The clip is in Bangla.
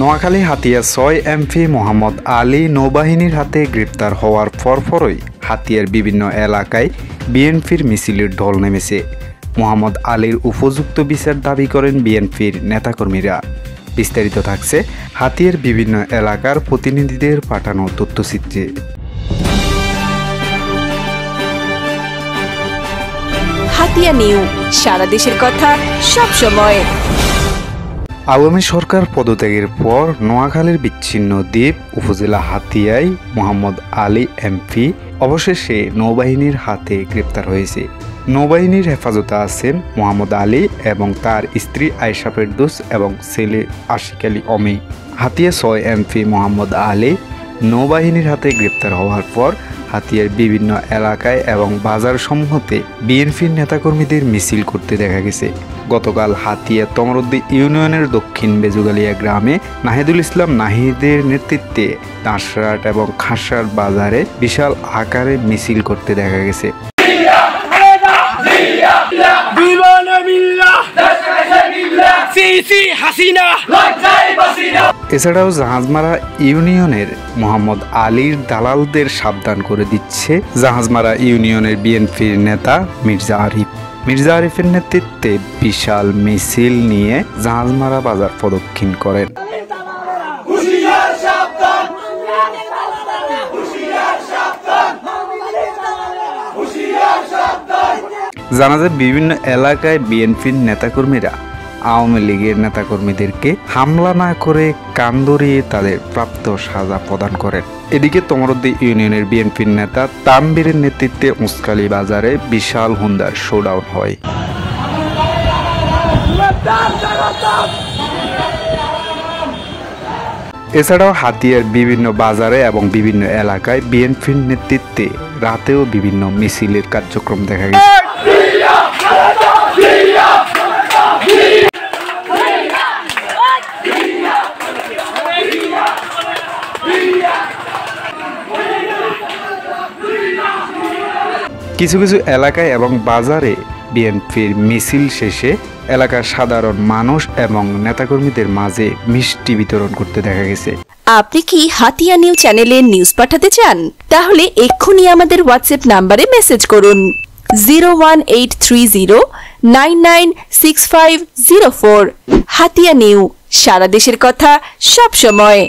নোয়াখালী হাতিয়া ৬ এমপি মোহাম্মদ আলী নৌবাহিনীর হাতে গ্রেপ্তার হওয়ার পরপরই হাতিয়ার বিভিন্ন এলাকায় বিএনপির মিছিলের ঢল নেমেছে। মোহাম্মদ আলীর উপযুক্ত বিচার দাবি করেন বিএনপির নেতাকর্মীরা। বিস্তারিত থাকছে হাতিয়ার বিভিন্ন এলাকার প্রতিনিধিদের পাঠানো তথ্যচিত্রে। হাতিয়া নিউজ, সারা দেশের কথা সব সময়। আওয়ামী সরকার পদত্যাগের পর নোয়াখালীর বিচ্ছিন্ন দ্বীপ উপজেলা হাতিয়ায় মোহাম্মদ আলী এমপি অবশেষে নৌবাহিনীর হাতে গ্রেপ্তার হয়েছে। নৌবাহিনীর হেফাজতে আছেন মোহাম্মদ আলী এবং তার স্ত্রী আয়েশা ফেরদৌস এবং ছেলে আশিক আলী অমি। হাতিয়া ৬ এমপি মোহাম্মদ আলী নৌবাহিনীর হাতে গ্রেপ্তার হওয়ার পর হাতিয়ার বিভিন্ন এলাকায় এবং বাজার সমূহতে বিএনপির নেতাকর্মীদের মিছিল করতে দেখা গেছে। গতকাল হাতিয়া তমরুদ্দি ইউনিয়নের দক্ষিণ বেজুগালিয়া গ্রামে নাহিদুল ইসলাম নাহিদের নেতৃত্বে দাঁশরাট এবং খাসার বাজারে বিশাল আকারে মিছিল করতে দেখা গেছে। এছাড়াও জাহাজমারা ইউনিয়নের মোহাম্মদ আলীর দালালদের সাবধান করে দিচ্ছে জাহাজমারা ইউনিয়নের বিএনপির নেতা মির্জা আরিফ। মির্জা আরিফের নেতৃত্বে বিশাল মিছিল নিয়ে জাহাজমারা বাজার প্রদক্ষিণ করেন। জানা যায় বিভিন্ন এলাকায় বিএনপির নেতাকর্মীরা আওয়ামী লীগের নেতাকর্মীদেরকে হামলা না করে কান ধরিয়ে তাদের প্রাপ্ত সাজা প্রদান করেন। এদিকে তমরুদ্দি ইউনিয়নের বিএনপির নেতা তানবীরের নেতৃত্বে উস্কালি বাজারে বিশাল হুন্ডার শোডাউন হয়। এছাড়াও হাতিয়ার বিভিন্ন বাজারে এবং বিভিন্ন এলাকায় বিএনপির নেতৃত্বে রাতেও বিভিন্ন মিছিলের কার্যক্রম দেখা গেছে। কিছু কিছু এলাকায় এবং বাজারে বিএনপির মিছিল শেষে এলাকার সাধারণ মানুষ এবং নেতাকর্মীদের মাঝে মিষ্টি বিতরণ করতে দেখা গেছে। আপনি কি হাতিয়া নিউজ চ্যানেলে নিউজ পাঠাতে চান? তাহলে এক্ষুনি আমাদের হোয়াটসঅ্যাপ নাম্বারে মেসেজ করুন 01830996504। হাতিয়া নিউজ, সারা দেশের কথা সব সময়।